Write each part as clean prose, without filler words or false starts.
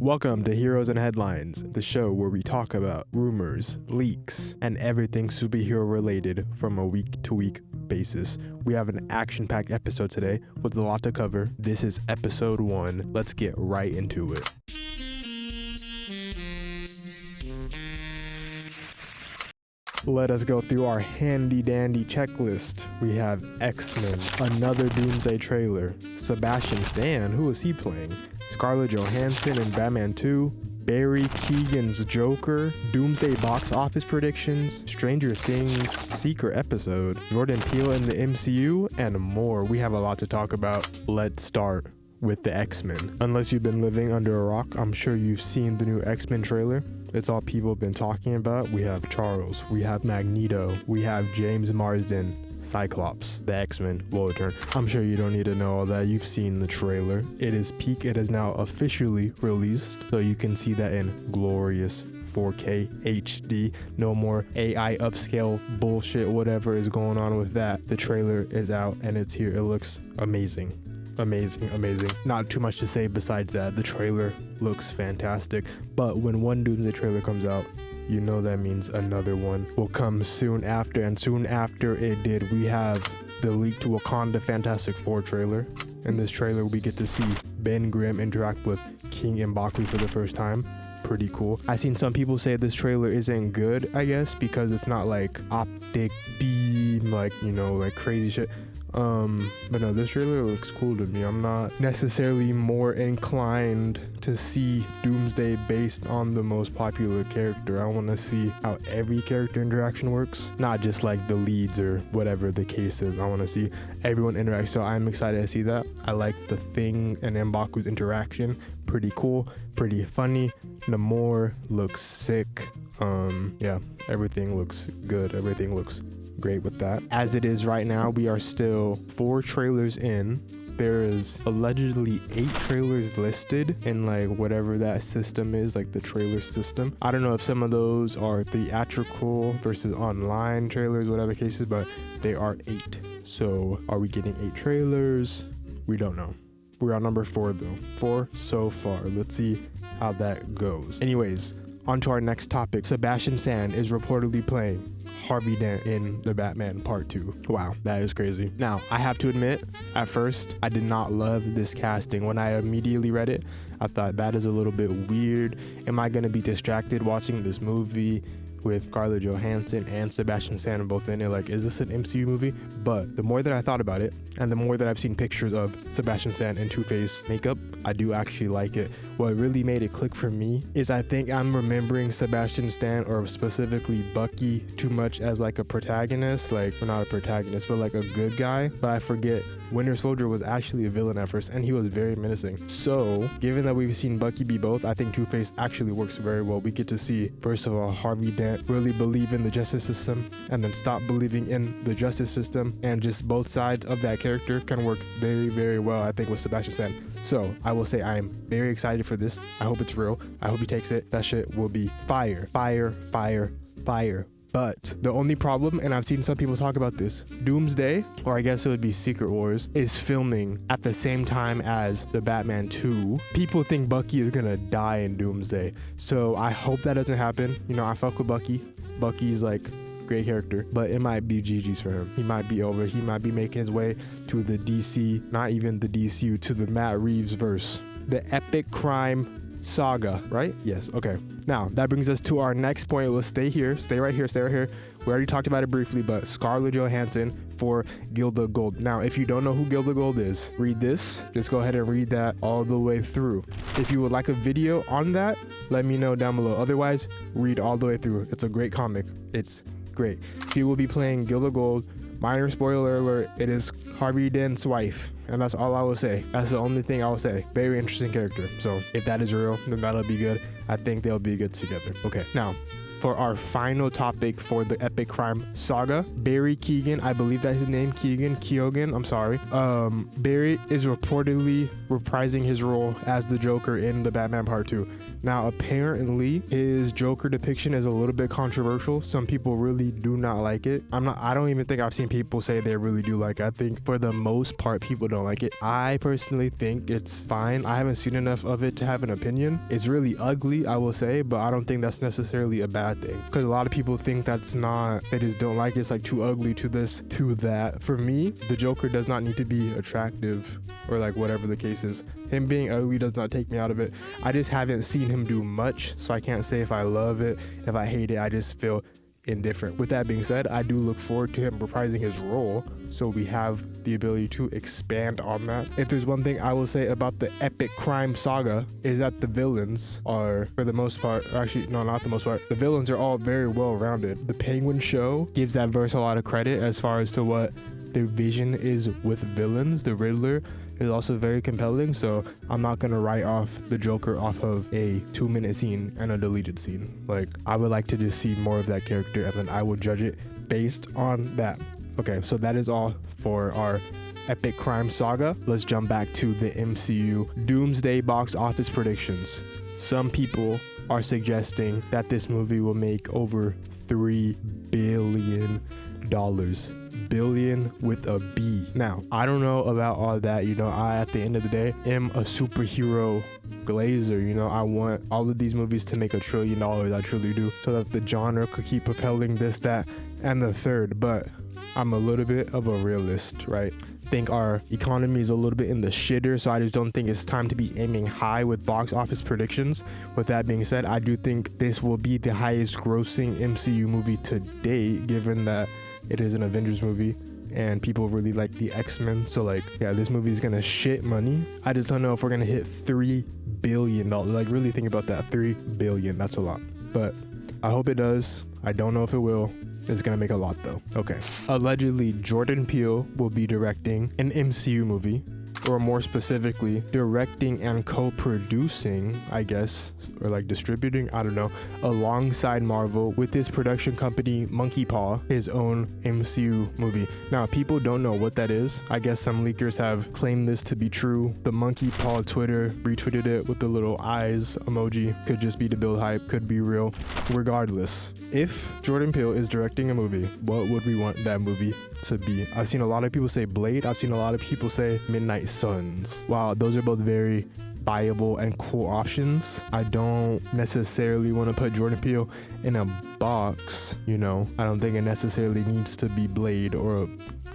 Welcome to Heroes and Headlines, the show where we talk about rumors, leaks, and everything superhero related from a week-to-week basis. We have an action-packed episode today with a lot to cover. This is episode 1. Let's get right into it. Let us go through our handy-dandy checklist. We have X-Men, another Doomsday trailer, Sebastian Stan, who is he playing? Scarlett Johansson in Batman 2, Barry Keoghan's Joker, Doomsday box office predictions, Stranger Things secret episode, Jordan Peele in the MCU, and more. We have a lot to talk about. Let's start with the X-Men. Unless you've been living under a rock, I'm sure you've seen the new X-Men trailer. It's all people have been talking about. We have Charles, we have Magneto, we have James Marsden, Cyclops, the X-Men will return. I'm sure you don't need to know all that. You've seen the trailer. It is peak. It is now officially released, so you can see that in glorious 4K HD. No more AI upscale bullshit, whatever is going on with that. The trailer is out and it's here. It looks amazing. Amazing. Not too much to say besides that. The trailer looks fantastic, but when one Doomsday trailer comes out, you know that means another one will come soon after, and soon after it did, we have the leaked Wakanda Fantastic Four trailer. In this trailer, we get to see Ben Grimm interact with King M'Baku for the first time. Pretty cool. I seen some people say this trailer isn't good, I guess, because it's not like optic beam, like, you know, like crazy shit. But no, this trailer looks cool to me. I'm not necessarily more inclined to see Doomsday based on the most popular character. I want to see how every character interaction works, not just like the leads or whatever the case is. I want to see everyone interact, so I'm excited to see that. I like the Thing and M'Baku's interaction. Pretty cool, pretty funny. Namor looks sick. Yeah, everything looks good. Everything looks great with that. As it is right now, we are still 4 trailers in. There is allegedly 8 trailers listed in like whatever that system is, like the trailer system. I don't know if some of those are theatrical versus online trailers, whatever cases, but they are 8. So are we getting 8 trailers? We don't know. We're on number 4 though. 4 so far. Let's see how that goes. Anyways, on to our next topic. Sebastian Stan is reportedly playing Harvey Dent in The Batman Part 2. Wow, that is crazy. Now, I have to admit, at first, I did not love this casting. When I immediately read it, I thought that is a little bit weird. Am I going to be distracted watching this movie with Scarlett Johansson and Sebastian Stan both in it? Like, is this an MCU movie? But the more that I thought about it, and the more that I've seen pictures of Sebastian Stan in Two-Face makeup, I do actually like it. What really made it click for me is I think I'm remembering Sebastian Stan, or specifically Bucky, too much as like a protagonist, like, or not a protagonist, but like a good guy. But I forget Winter Soldier was actually a villain at first, and he was very menacing. So, given that we've seen Bucky be both, I think Two-Face actually works very well. We get to see, first of all, Harvey Dent really believe in the justice system, and then stop believing in the justice system, and just both sides of that character can work very, very well, I think, with Sebastian Stan. So, I will say I am very excited for this. I hope it's real. I hope he takes it. That shit will be fire. But the only problem, and I've seen some people talk about this, Doomsday, or I guess it would be Secret Wars, is filming at the same time as the Batman 2. People think Bucky is gonna die in Doomsday, so I hope that doesn't happen. You know, I fuck with Bucky. Bucky's like great character, but it might be GG's for him. He might be over. He might be making his way to the DC, not even the DCU, to the Matt Reeves verse, the epic crime saga, right? Yes. Okay. Now that brings us to our next point. Let's stay right here. We already talked about it briefly, but Scarlett Johansson for Gilda Gold. Now, if you don't know who Gilda Gold is, read this. Just go ahead and read that all the way through. If you would like a video on that, let me know down below. Otherwise, read all the way through. It's a great comic. It's great. She will be playing Gilda Gold. Minor spoiler alert, it is Harvey Dent's wife. And that's all I will say. That's the only thing I will say. Very interesting character. So if that is real, then that'll be good. I think they'll be good together. Okay, now for our final topic for the epic crime saga. Barry Keoghan, I believe that's his name, Keoghan, I'm sorry. Barry is reportedly reprising his role as the Joker in the Batman Part 2. Now, apparently, his Joker depiction is a little bit controversial. Some people really do not like it. I don't even think I've seen people say they really do like it. I think for the most part, people don't like it. I personally think it's fine. I haven't seen enough of it to have an opinion. It's really ugly, I will say, but I don't think that's necessarily a bad thing. Because a lot of people think that's not, they just don't like it. It's like too ugly, to this, to that. For me, the Joker does not need to be attractive or like whatever the case is. Him being ugly does not take me out of it. I just haven't seen him do much, so I can't say if I love it, if I hate it. I just feel indifferent. With that being said, I do look forward to him reprising his role, so we have the ability to expand on that. If there's one thing I will say about the epic crime saga, is that the villains are, for the most part, actually no, not the most part, the villains are all very well rounded. The Penguin show gives that verse a lot of credit as far as to what their vision is with villains. The Riddler is also very compelling, so I'm not gonna write off the Joker off of a 2-minute scene and a deleted scene. Like, I would like to just see more of that character, and then I will judge it based on that. Okay, so that is all for our epic crime saga. Let's jump back to the MCU Doomsday box office predictions. Some people are suggesting that this movie will make over $3 billion. Billion with a B. Now, I don't know about all that. You know, I, at the end of the day, am a superhero glazer. You know, I want all of these movies to make $1 trillion. I truly do. So that the genre could keep propelling this, that, and the third. But I'm a little bit of a realist, right? Think our economy is a little bit in the shitter, so I just don't think it's time to be aiming high with box office predictions. With that being said, I do think this will be the highest grossing MCU movie to date, given that it is an Avengers movie and people really like the X-Men. So like, yeah, this movie is gonna shit money. I just don't know if we're gonna hit $3 billion. Like, really think about that. $3 billion, that's a lot. But I hope it does. I don't know if it will. It's gonna make a lot though. Okay. Allegedly, Jordan Peele will be directing an MCU movie, or more specifically, directing and co-producing, I guess, or like distributing, I don't know, alongside Marvel with his production company Monkey Paw, his own MCU movie. Now, people don't know what that is. I guess some leakers have claimed this to be true. The Monkey Paw Twitter retweeted it with the little eyes emoji. Could just be to build hype, could be real. Regardless, if Jordan Peele is directing a movie, what would we want that movie to be? I've seen a lot of people say Blade. I've seen a lot of people say Midnight Suns. Wow, those are both very viable and cool options. I don't necessarily want to put Jordan Peele in a box, you know. I don't think it necessarily needs to be Blade or a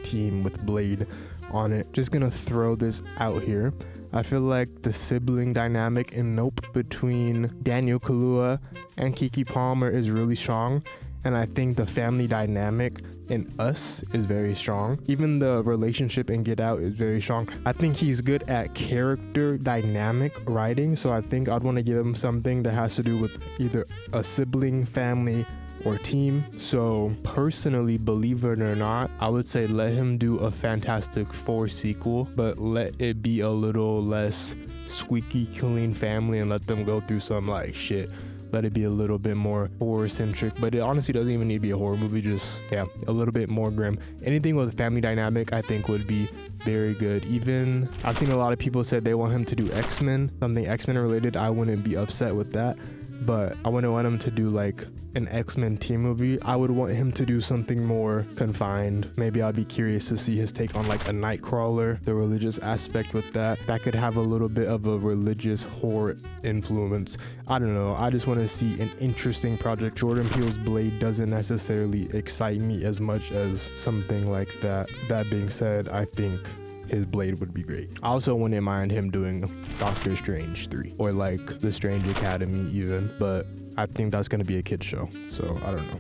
team with Blade on it. Just gonna throw this out here. I feel like the sibling dynamic in Nope between Daniel Kaluuya and Keke Palmer is really strong. And I think the family dynamic in Us is very strong. Even the relationship in Get Out is very strong. I think he's good at character dynamic writing. So I think I'd want to give him something that has to do with either a sibling, family, or team. So personally, believe it or not, I would say let him do a Fantastic Four sequel, but let it be a little less squeaky clean family and let them go through some like shit. Let it be a little bit more horror centric, but it honestly doesn't even need to be a horror movie. Just, yeah, a little bit more grim. Anything with family dynamic I think would be very good. Even I've seen a lot of people said they want him to do X-Men, something X-Men related. I wouldn't be upset with that, but I wouldn't want him to do like an X-Men team movie. I would want him to do something more confined. Maybe I'd be curious to see his take on like a Nightcrawler, the religious aspect with that could have a little bit of a religious horror influence. I don't know, I just want to see an interesting project. Jordan Peele's Blade doesn't necessarily excite me as much as something like that. That being said, I think his Blade would be great. I also wouldn't mind him doing Doctor Strange 3 or like The Strange Academy even, but I think that's gonna be a kid's show, so I don't know.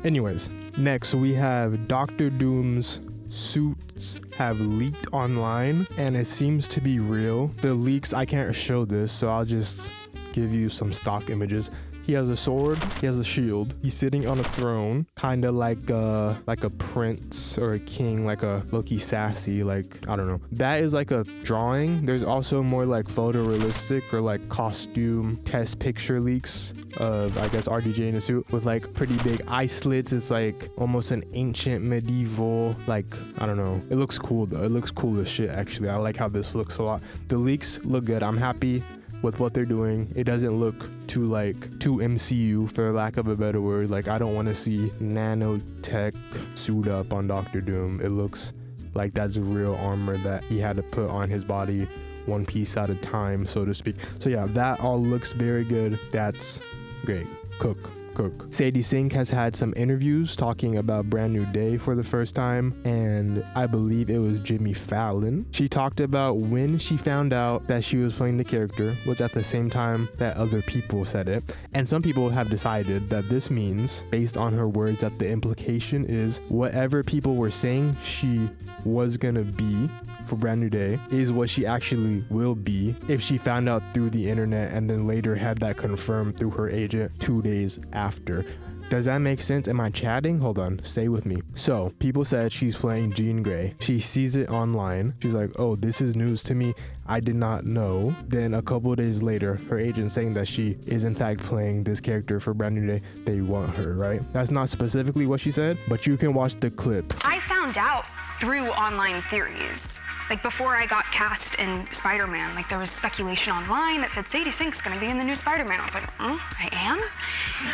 Anyways, next we have Doctor Doom's suits have leaked online and it seems to be real. The leaks, I can't show this, so I'll just give you some stock images. He has a sword, he has a shield, he's sitting on a throne, kind of like a prince or a king, like a low-key sassy, like, I don't know. That is like a drawing. There's also more like photorealistic or like costume test picture leaks of, I guess, RDJ in a suit with like pretty big eye slits. It's like almost an ancient medieval, like, I don't know. It looks cool though. It looks cool as shit, actually. I like how this looks a lot. The leaks look good. I'm happy with what they're doing. It doesn't look too MCU, for lack of a better word. Like, I don't want to see nanotech suit up on Doctor Doom. It looks like that's real armor that he had to put on his body one piece at a time, so to speak. So yeah, that all looks very good. That's great. Cook. Sadie Sink has had some interviews talking about Brand New Day for the first time, and I believe it was Jimmy Fallon. She talked about when she found out that she was playing the character was at the same time that other people said it, and some people have decided that this means, based on her words, that the implication is whatever people were saying she was gonna be for Brand New Day is what she actually will be if she found out through the internet and then later had that confirmed through her agent 2 days after. Does that make sense? Am I chatting? Hold on, stay with me. So people said she's playing Jean Grey. She sees it online. She's like, oh, this is news to me. I did not know. Then a couple of days later, her agent saying that she is in fact playing this character for Brand New Day. They want her, right? That's not specifically what she said, but you can watch the clip. I found out through online theories. Like, before I got cast in Spider-Man, like, there was speculation online that said Sadie Sink's gonna be in the new Spider-Man. I was like, I am?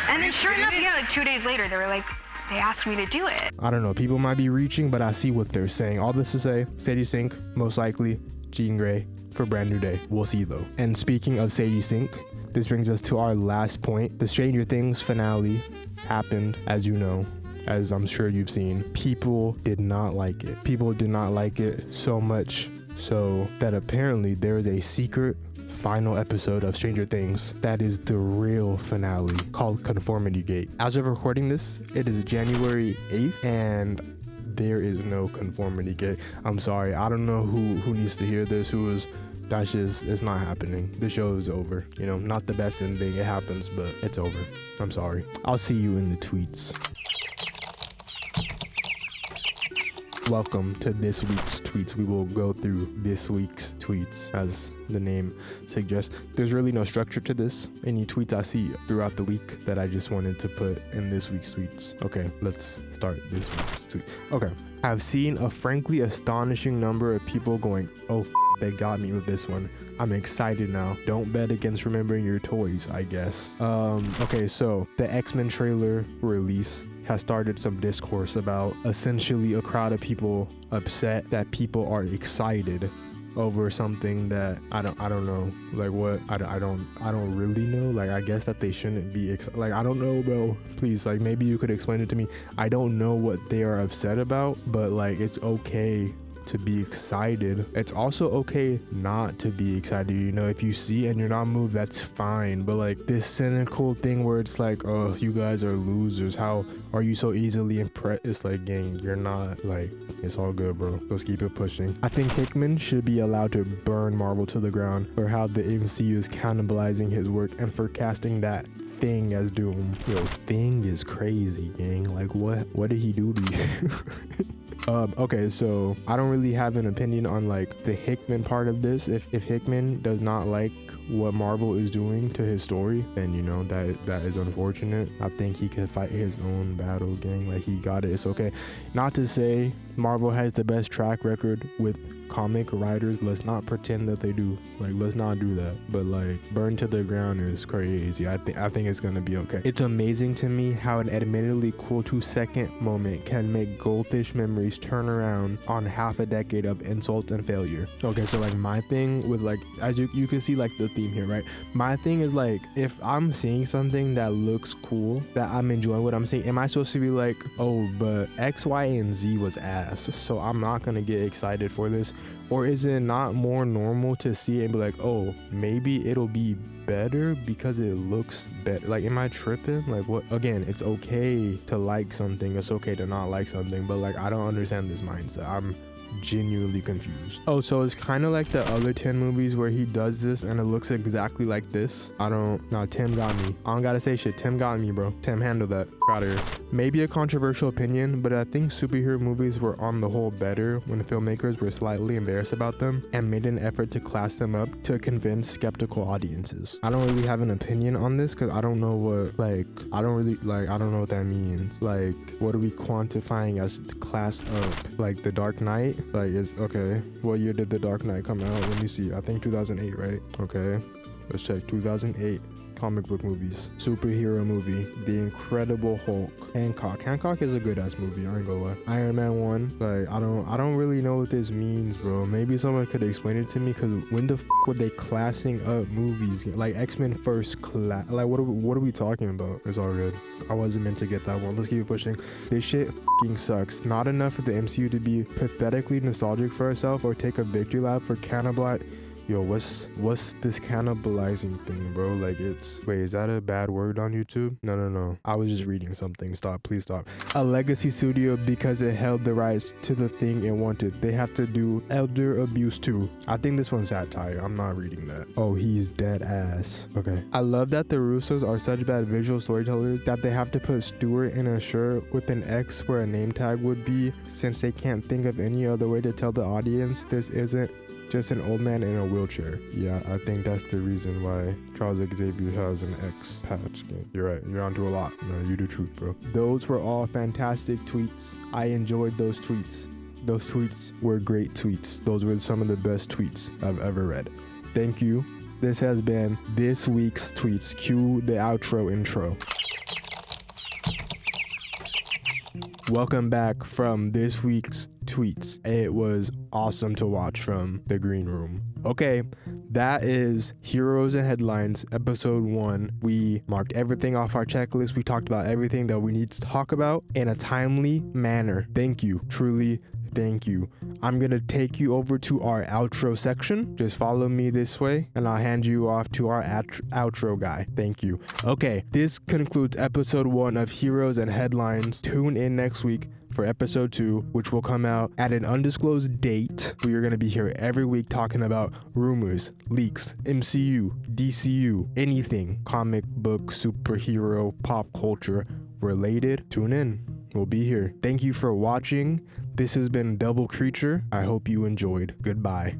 And then sure enough, yeah, like 2 days later, they asked me to do it. I don't know, people might be reaching, but I see what they're saying. All this to say, Sadie Sink, most likely Jean Grey for Brand New Day. We'll see though. And speaking of Sadie Sink, this brings us to our last point. The Stranger Things finale happened, as you know, as I'm sure you've seen. People did not like it. People did not like it so much so that apparently there is a secret final episode of Stranger Things that is the real finale, called Conformity Gate. As of recording this, it is January 8th and there is no Conformity Gate. I'm sorry, I don't know who needs to hear this, it's not happening. The show is over. You know, not the best ending, it happens, but it's over. I'm sorry. I'll see you in the tweets. Welcome to this week's tweets. We will go through this week's tweets, as the name suggests. There's really no structure to this. Any tweets I see throughout the week that I just wanted to put in this week's tweets. Okay, let's start this week's tweet. Okay, I've seen a frankly astonishing number of people going, oh, they got me with this one. I'm excited now. Don't bet against remembering your toys, I guess. Okay, so the X-Men trailer release has started some discourse about essentially a crowd of people upset that people are excited over something that I don't know, like what I don't really know. Like, I guess that they shouldn't be like, I don't know, bro. Please, like, maybe you could explain it to me. I don't know what they are upset about, but like, it's okay to be excited. It's also okay not to be excited. You know, if you see and you're not moved, that's fine. But like, this cynical thing where it's like, oh, you guys are losers, how are you so easily impressed? It's like, gang, you're not. Like, it's all good, bro. Let's keep it pushing. I think Hickman should be allowed to burn Marvel to the ground for how the MCU is cannibalizing his work and for casting that Thing as Doom. Yo, Thing is crazy, gang. Like, what did he do to you? Okay, so I don't really have an opinion on like the Hickman part of this. If Hickman does not like what Marvel is doing to his story, then you know that is unfortunate. I think he could fight his own battle, gang. Like, he got it. It's okay. Not to say Marvel has the best track record with comic writers. Let's not pretend that they do. Like, let's not do that. But like, burn to the ground is crazy. I think it's gonna be okay. It's amazing to me how an admittedly cool 2-second moment can make goldfish memories turn around on half a decade of insults and failure. Okay, so like, my thing with like, as you can see like the theme here, right? My thing is like, if I'm seeing something that looks cool, that I'm enjoying what I'm seeing, am I supposed to be like, oh, but X, Y, and Z was ass, so I'm not gonna get excited for this? Or is it not more normal to see it and be like, oh, maybe it'll be better because it looks better? Like, am I tripping? Like, what? Again, it's okay to like something, it's okay to not like something, but like, I don't understand this mindset. I'm genuinely confused. Oh, so it's kind of like the other 10 movies where he does this and it looks exactly like this. Tim got me. I don't gotta say shit. Tim got me, bro. Tim, handle that. Got her. Maybe a controversial opinion, but I think superhero movies were on the whole better when filmmakers were slightly embarrassed about them and made an effort to class them up to convince skeptical audiences. I don't really have an opinion on this because I don't know what, I don't know what that means. Like, what are we quantifying as class up? Like, The Dark Knight? Okay, what year did The Dark Knight come out? Let me see. I think 2008, right? Okay, let's check. 2008. Comic book movies. Superhero movie. The Incredible Hulk. Hancock is a good ass movie, I ain't gonna lie. Iron Man 1. I don't really know what this means, bro. Maybe someone could explain it to me, because when the were they classing up movies? Like X-Men First Class. Like, what are we talking about? It's all good. I wasn't meant to get that one. Let's keep it pushing. This shit sucks. Not enough for the MCU to be pathetically nostalgic for itself or take a victory lap for cannibalize. Yo, what's this cannibalizing thing, bro? Wait, is that a bad word on YouTube? No. I was just reading something. Stop, please stop. A legacy studio because it held the rights to the thing it wanted. They have to do elder abuse too. I think this one's satire. I'm not reading that. Oh, he's dead ass. Okay. I love that the Russos are such bad visual storytellers that they have to put Stewart in a shirt with an X where a name tag would be, since they can't think of any other way to tell the audience this isn't just an old man in a wheelchair. Yeah, I think that's the reason why Charles Xavier has an X patch. You're right. You're onto a lot. No, you do truth, bro. Those were all fantastic tweets. I enjoyed those tweets. Those tweets were great tweets. Those were some of the best tweets I've ever read. Thank you. This has been this week's tweets. Cue the outro intro. Welcome back from this week's tweets. It was awesome to watch from the green room. Okay, that is Heroes and Headlines, episode 1. We marked everything off our checklist. We talked about everything that we need to talk about in a timely manner. Thank you. Truly, thank you. I'm gonna take you over to our outro section. Just follow me this way and I'll hand you off to our outro guy. Thank you. Okay, this concludes episode 1 of Heroes and Headlines. Tune in next week for episode 2, which will come out at an undisclosed date. We are going to be here every week talking about rumors, leaks, MCU, DCU, anything comic book, superhero, pop culture related. Tune in. We'll be here. Thank you for watching. This has been Double Creature. I hope you enjoyed. Goodbye.